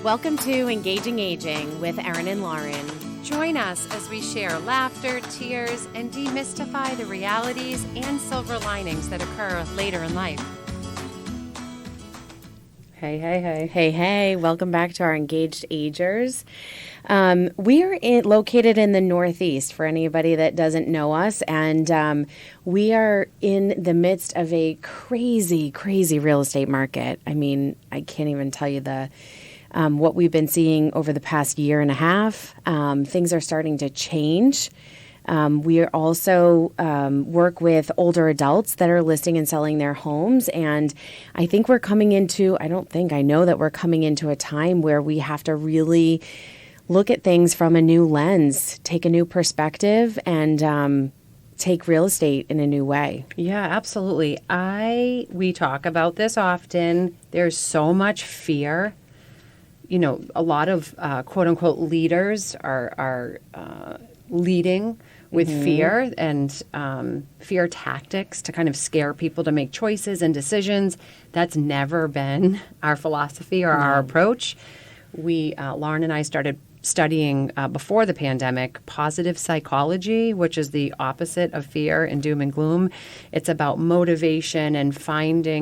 Welcome to Engaging Aging with Erin and Lauren. Join us as we share laughter, tears, and demystify the realities and silver linings that occur later in life. Hey, hey, hey. Hey, hey. Welcome back to our Engaged Agers. We are located in the Northeast, for anybody that doesn't know us, and we are in the midst of a crazy, crazy real estate market. I mean, I can't even tell you what we've been seeing over the past year and a half. Things are starting to change. We are also work with older adults that are listing and selling their homes. And I think I know that we're coming into a time where we have to really look at things from a new lens, take a new perspective, and take real estate in a new way. Yeah, absolutely. We talk about this often. There's so much fear. You know, a lot of quote unquote leaders are leading with fear and fear tactics to kind of scare people to make choices and decisions. That's never been our philosophy or our approach. Lauren and I started studying before the pandemic positive psychology, which is the opposite of fear and doom and gloom. It's about motivation and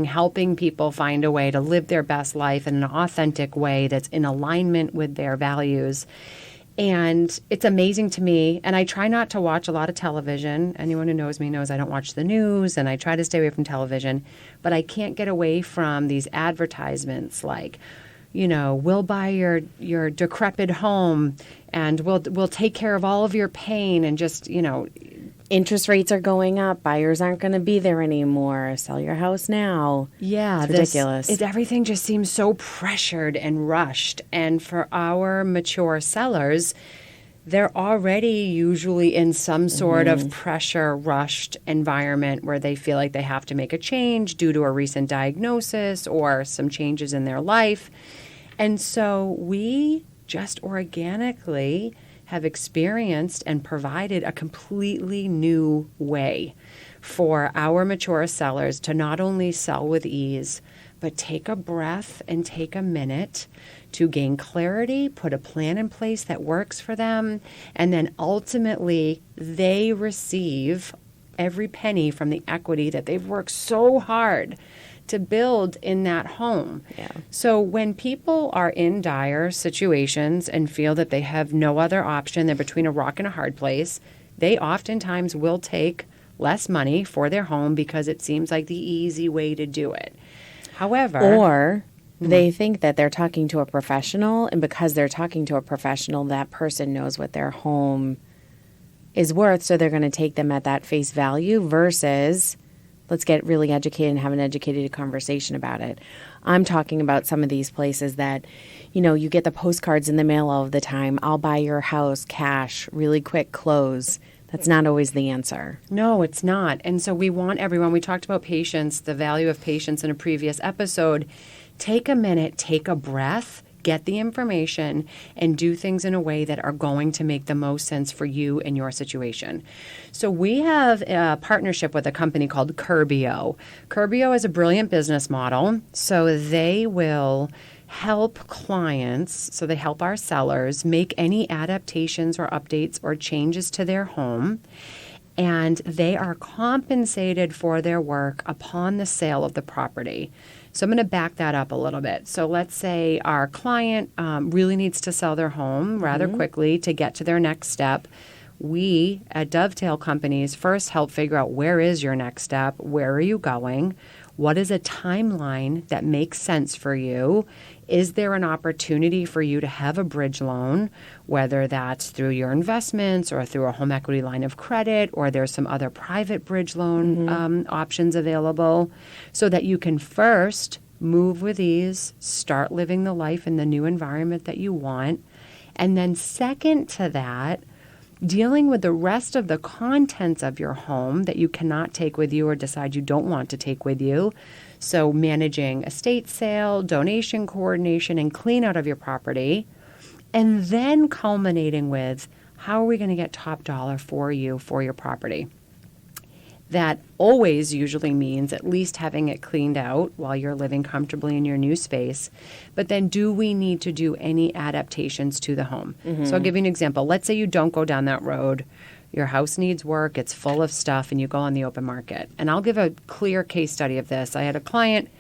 helping people find a way to live their best life in an authentic way that's in alignment with their values. And it's amazing to me, and I try not to watch a lot of television. Anyone who knows me knows I don't watch the news, and I try to stay away from television. But I can't get away from these advertisements like, you know, we'll buy your decrepit home, and we'll take care of all of your pain, and just, you know, interest rates are going up. Buyers aren't going to be there anymore. Sell your house now. Yeah, it's ridiculous. Everything just seems so pressured and rushed. And for our mature sellers, they're already usually in some sort of pressure, rushed environment where they feel like they have to make a change due to a recent diagnosis or some changes in their life. And so we just organically have experienced and provided a completely new way for our mature sellers to not only sell with ease, but take a breath and take a minute to gain clarity, put a plan in place that works for them, and then ultimately they receive every penny from the equity that they've worked so hard to build in that home. Yeah. So when people are in dire situations and feel that they have no other option, they're between a rock and a hard place, they oftentimes will take less money for their home because it seems like the easy way to do it. However, or they think that they're talking to a professional, and because they're talking to a professional, that person knows what their home is worth, so they're going to take them at that face value versus let's get really educated and have an educated conversation about it. I'm talking about some of these places that, you know, you get the postcards in the mail all of the time. I'll buy your house, cash, really quick, close. That's not always the answer. No, it's not. And so we want everyone, we talked about patience, the value of patience in a previous episode. Take a minute, take a breath, get the information, and do things in a way that are going to make the most sense for you and your situation. So we have a partnership with a company called Curbio. Curbio is a brilliant business model. So they will help clients, so they help our sellers make any adaptations or updates or changes to their home. And they are compensated for their work upon the sale of the property. So I'm going to back that up a little bit. So let's say our client really needs to sell their home rather quickly to get to their next step. We at Dovetail Companies first help figure out, where is your next step? Where are you going? What is a timeline that makes sense for you? Is there an opportunity for you to have a bridge loan, whether that's through your investments or through a home equity line of credit, or there's some other private bridge loan options available, so that you can first move with ease, start living the life in the new environment that you want. And then second to that, dealing with the rest of the contents of your home that you cannot take with you or decide you don't want to take with you. So managing estate sale, donation coordination, and clean out of your property. And then culminating with, how are we going to get top dollar for you for your property? That always usually means at least having it cleaned out while you're living comfortably in your new space. But then do we need to do any adaptations to the home? So I'll give you an example. Let's say you don't go down that road. Your house needs work. It's full of stuff and you go on the open market. And I'll give a clear case study of this. I had a client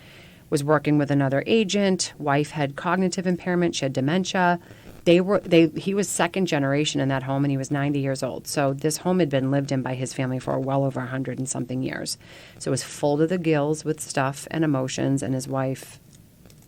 was working with another agent. Wife had cognitive impairment. She had dementia. He was second generation in that home and he was 90 years old. So this home had been lived in by his family for well over 100 and something years. So it was full to the gills with stuff and emotions, and his wife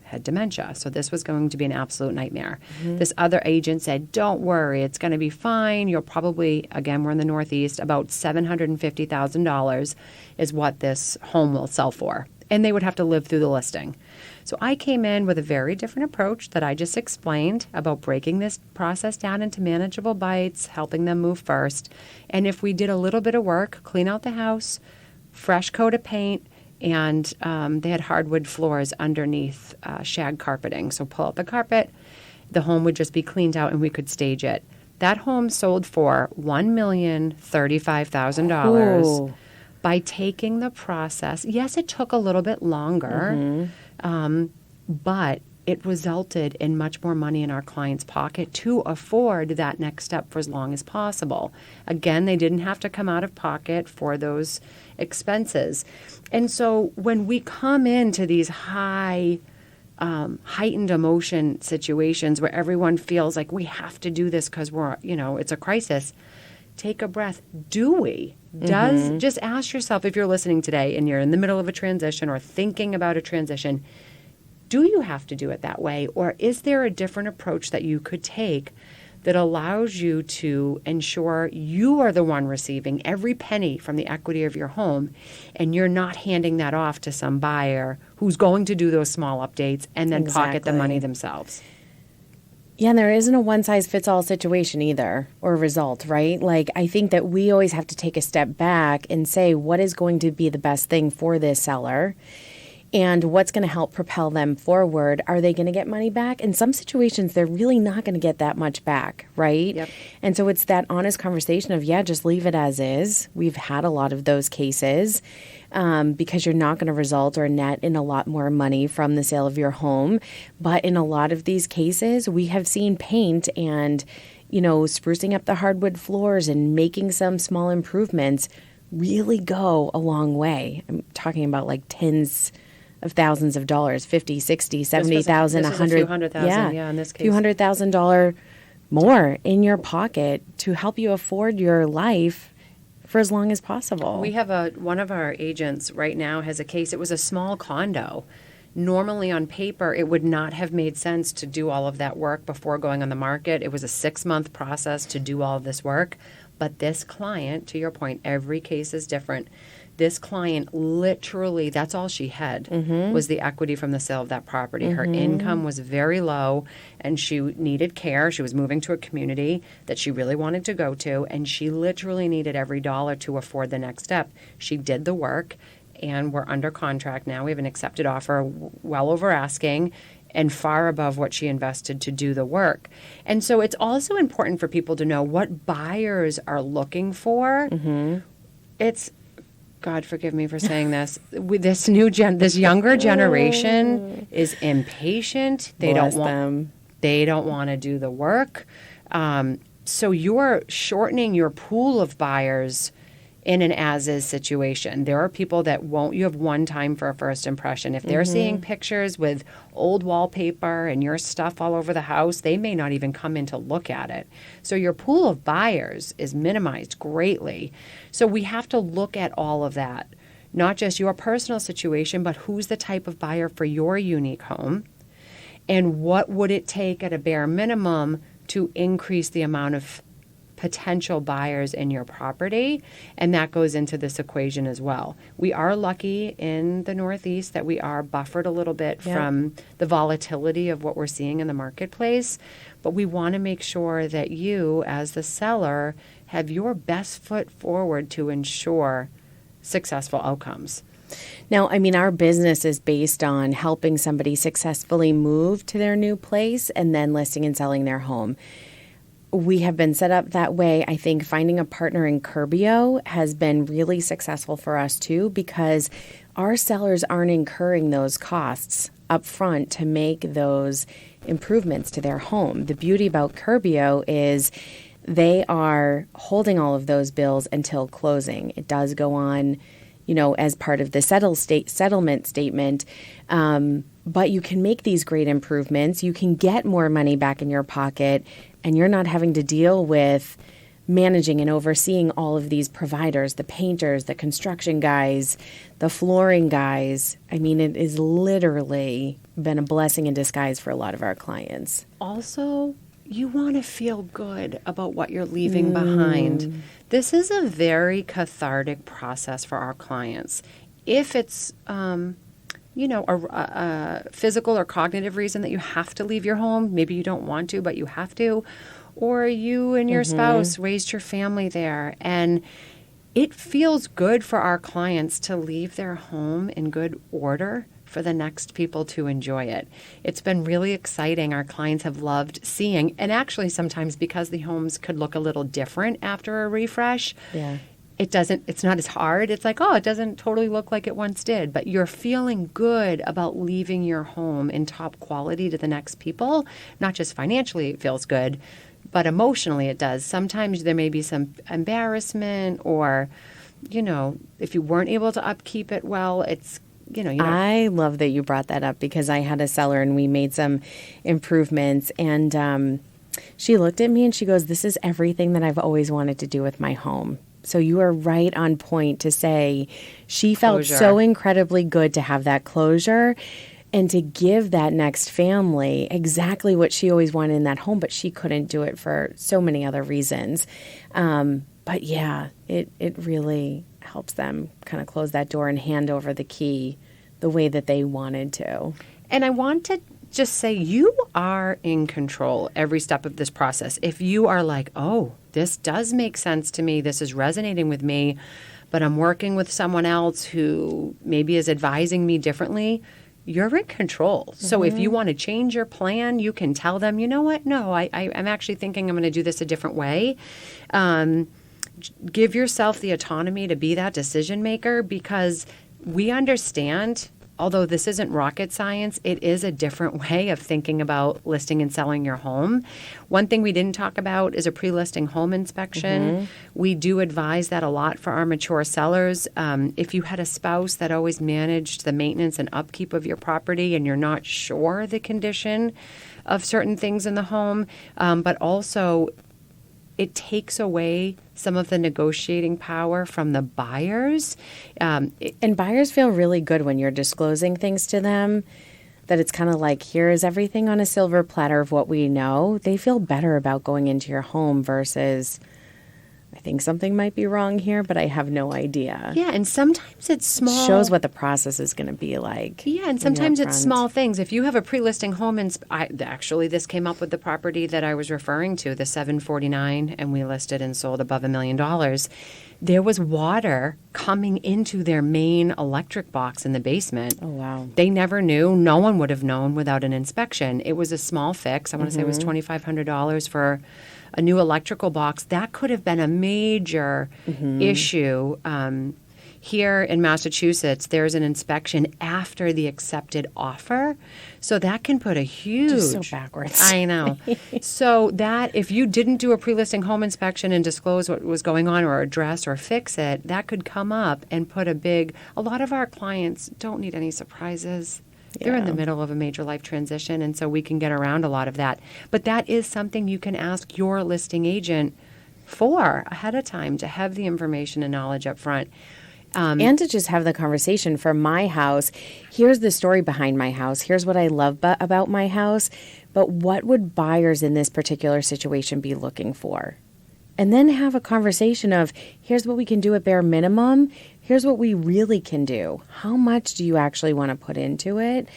had dementia. So this was going to be an absolute nightmare. This other agent said, don't worry, it's going to be fine. You'll probably, again, we're in the Northeast, about $750,000 is what this home will sell for. And they would have to live through the listing. So I came in with a very different approach that I just explained about breaking this process down into manageable bites, helping them move first. And if we did a little bit of work, clean out the house, fresh coat of paint, and they had hardwood floors underneath shag carpeting. So pull out the carpet, the home would just be cleaned out and we could stage it. That home sold for $1,035,000. By taking the process. Yes, it took a little bit longer, but it resulted in much more money in our client's pocket to afford that next step for as long as possible. Again, they didn't have to come out of pocket for those expenses. And so when we come into these heightened emotion situations where everyone feels like we have to do this because it's a crisis, take a breath. Do we? Just ask yourself, if you're listening today and you're in the middle of a transition or thinking about a transition, do you have to do it that way? Or is there a different approach that you could take that allows you to ensure you are the one receiving every penny from the equity of your home and you're not handing that off to some buyer who's going to do those small updates and then pocket the money themselves? Yeah, and there isn't a one-size-fits-all situation either, or result, right? Like, I think that we always have to take a step back and say, what is going to be the best thing for this seller? And what's going to help propel them forward? Are they going to get money back? In some situations, they're really not going to get that much back, right? Yep. And so it's that honest conversation of, just leave it as is. We've had a lot of those cases. Because you're not going to result or net in a lot more money from the sale of your home. But in a lot of these cases, we have seen paint and, sprucing up the hardwood floors and making some small improvements really go a long way. I'm talking about like tens of thousands of dollars, 50, 60, 70,000, 100. A few $100,000, in this case. Few $100,000 more in your pocket to help you afford your life for as long as possible. We have one of our agents right now has a case. It was a small condo. Normally on paper, it would not have made sense to do all of that work before going on the market. It was a 6-month process to do all of this work. But this client, to your point, every case is different. This client literally, that's all she had, was the equity from the sale of that property. Her income was very low and she needed care. She was moving to a community that she really wanted to go to, and she literally needed every dollar to afford the next step. She did the work and we're under contract now. We have an accepted offer well over asking and far above what she invested to do the work. And so it's also important for people to know what buyers are looking for. It's, God forgive me for saying this, with this younger generation is impatient. They don't want to do the work. So you're shortening your pool of buyers in an as-is situation. There are people that you have one time for a first impression. If they're seeing pictures with old wallpaper and your stuff all over the house, they may not even come in to look at it. So your pool of buyers is minimized greatly. So we have to look at all of that, not just your personal situation, but who's the type of buyer for your unique home, and what would it take at a bare minimum to increase the amount of potential buyers in your property, and that goes into this equation as well. We are lucky in the Northeast that we are buffered a little bit from the volatility of what we're seeing in the marketplace, but we want to make sure that you, as the seller, have your best foot forward to ensure successful outcomes. Now, I mean, our business is based on helping somebody successfully move to their new place and then listing and selling their home. we have been set up that way. I think finding a partner in Curbio has been really successful for us too, because our sellers aren't incurring those costs up front to make those improvements to their home. The beauty about Curbio is they are holding all of those bills until closing. It does go on, as part of the settlement statement. But you can make these great improvements. You can get more money back in your pocket, and you're not having to deal with managing and overseeing all of these providers, the painters, the construction guys, the flooring guys. I mean, it has literally been a blessing in disguise for a lot of our clients. Also, you want to feel good about what you're leaving behind. This is a very cathartic process for our clients. If it's, a physical or cognitive reason that you have to leave your home, maybe you don't want to, but you have to, or you and your spouse raised your family there, and it feels good for our clients to leave their home in good order for the next people to enjoy it. It's been really exciting. Our clients have loved seeing, and actually sometimes because the homes could look a little different after a refresh, it's not as hard. It's like, it doesn't totally look like it once did, but you're feeling good about leaving your home in top quality to the next people. Not just financially it feels good, but emotionally it does. Sometimes there may be some embarrassment, or, if you weren't able to upkeep it well, it's, I love that you brought that up, because I had a seller and we made some improvements, and she looked at me and she goes, "This is everything that I've always wanted to do with my home." So you are right on point to say she felt so incredibly good to have that closure and to give that next family exactly what she always wanted in that home, but she couldn't do it for so many other reasons. But yeah, it really helps them kind of close that door and hand over the key the way that they wanted to. And I want to just say you are in control every step of this process. If you are like, this does make sense to me, this is resonating with me, but I'm working with someone else who maybe is advising me differently, you're in control. So if you want to change your plan, you can tell them, you know what? No, I'm actually thinking I'm going to do this a different way. Give yourself the autonomy to be that decision maker, because we understand, although this isn't rocket science, it is a different way of thinking about listing and selling your home. One thing we didn't talk about is a pre-listing home inspection. We do advise that a lot for our mature sellers. If you had a spouse that always managed the maintenance and upkeep of your property and you're not sure the condition of certain things in the home, but also it takes away some of the negotiating power from the buyers. And buyers feel really good when you're disclosing things to them, that it's kind of like, here is everything on a silver platter of what we know. They feel better about going into your home versus, I think something might be wrong here, but I have no idea. Yeah, and sometimes it's small. Shows what the process is going to be like. Yeah, and sometimes it's small things. If you have a pre-listing home, actually, this came up with the property that I was referring to, the 749, and we listed and sold above $1 million. There was water coming into their main electric box in the basement. Oh, wow. They never knew. No one would have known without an inspection. It was a small fix. I want to say it was $2,500 for a new electrical box. That could have been a major issue. Here in Massachusetts, there's an inspection after the accepted offer. So that can put a huge... Just so backwards. I know. So that, if you didn't do a pre-listing home inspection and disclose what was going on or address or fix it, that could come up and put a lot of our clients don't need any surprises. They're in the middle of a major life transition, and so we can get around a lot of that. But that is something you can ask your listing agent for ahead of time, to have the information and knowledge up front. And to just have the conversation. For my house, here's the story behind my house. Here's what I love about my house. But what would buyers in this particular situation be looking for? And then have a conversation of, here's what we can do at bare minimum. Here's what we really can do. How much do you actually want to put into it?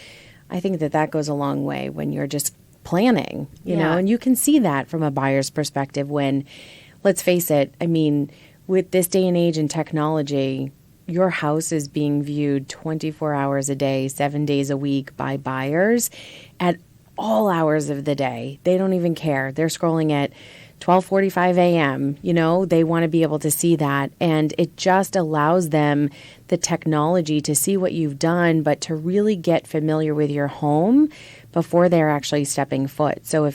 I think that goes a long way when you're just planning, you know, and you can see that from a buyer's perspective when, let's face it, I mean, with this day and age and technology, your house is being viewed 24 hours a day, 7 days a week by buyers at all hours of the day. They don't even care. They're scrolling at 12:45 a.m. They want to be able to see that. And it just allows them the technology to see what you've done, but to really get familiar with your home before they're actually stepping foot. So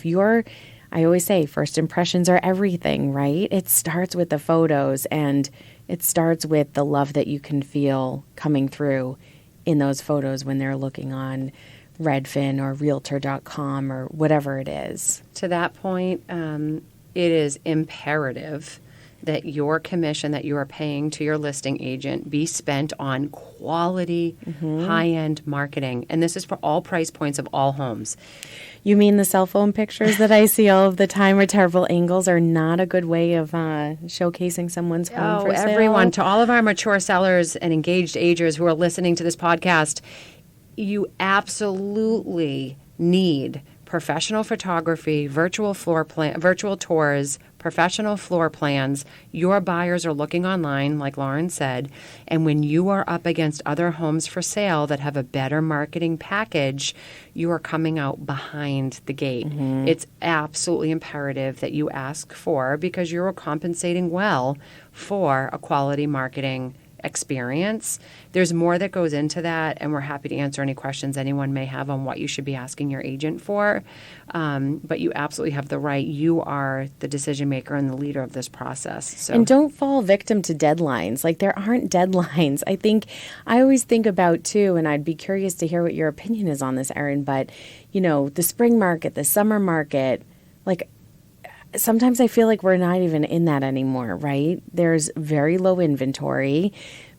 I always say first impressions are everything, right? It starts with the photos, and it starts with the love that you can feel coming through in those photos when they're looking on Redfin or Realtor.com or whatever it is. To that point, it is imperative that your commission that you are paying to your listing agent be spent on quality, high-end marketing. And this is for all price points of all homes. You mean the cell phone pictures that I see all of the time or terrible angles are not a good way of showcasing someone's home for sale? Everyone, to all of our mature sellers and engaged agers who are listening to this podcast, you absolutely need professional photography, virtual tours, professional floor plans. Your buyers are looking online, like Lauren said, and when you are up against other homes for sale that have a better marketing package, you are coming out behind the gate. It's absolutely imperative that you ask for, because you're compensating well for a quality marketing experience. There's more that goes into that, and we're happy to answer any questions anyone may have on what you should be asking your agent for. But you absolutely have the right. You are the decision maker and the leader of this process. So. And don't fall victim to deadlines. Like, there aren't deadlines. I always think about too, and I'd be curious to hear what your opinion is on this, Erin, but the spring market, the summer market, sometimes I feel like we're not even in that anymore, right? There's very low inventory.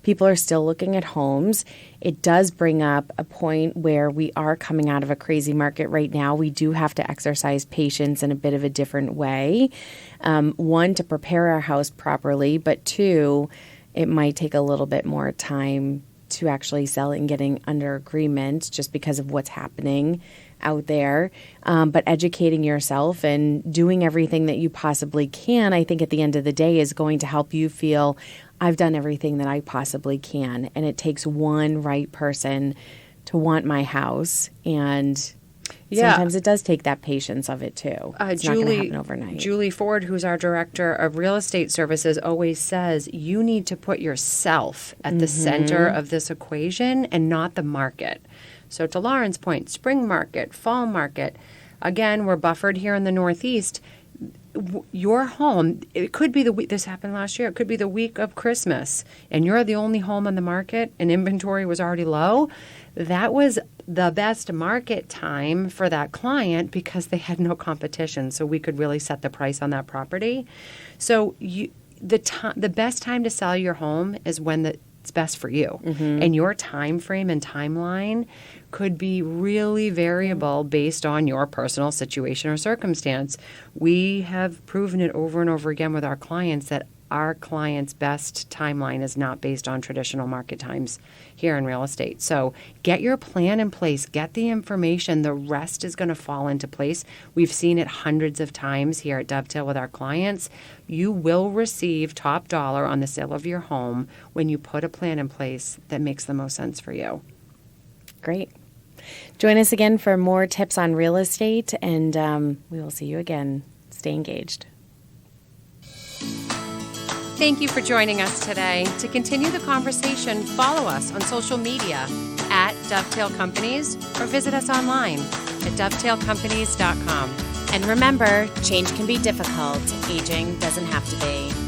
People are still looking at homes. It does bring up a point where we are coming out of a crazy market right now. We do have to exercise patience in a bit of a different way. One, to prepare our house properly, but two, it might take a little bit more time to actually sell it and getting under agreement just because of what's happening out there, but educating yourself and doing everything that you possibly can, I think at the end of the day is going to help you feel I've done everything that I possibly can. And it takes one right person to want my house. And sometimes it does take that patience of it too. It's not going to happen overnight. Julie Ford, who's our director of real estate services, always says you need to put yourself at the center of this equation and not the market. So to Lauren's point, spring market, fall market, again, we're buffered here in the Northeast. Your home, it could be the week, this happened last year, it could be the week of Christmas, and you're the only home on the market and inventory was already low. That was the best market time for that client because they had no competition, so we could really set the price on that property. So the best time to sell your home is when it's best for you. And your time frame and timeline could be really variable based on your personal situation or circumstance. We have proven it over and over again with our clients that our clients' best timeline is not based on traditional market times here in real estate. So get your plan in place, get the information, the rest is going to fall into place. We've seen it hundreds of times here at Dovetail with our clients. You will receive top dollar on the sale of your home when you put a plan in place that makes the most sense for you. Great. Join us again for more tips on real estate, and we will see you again. Stay engaged. Thank you for joining us today. To continue the conversation, follow us on social media at Dovetail Companies or visit us online at dovetailcompanies.com. And remember, change can be difficult. Aging doesn't have to be.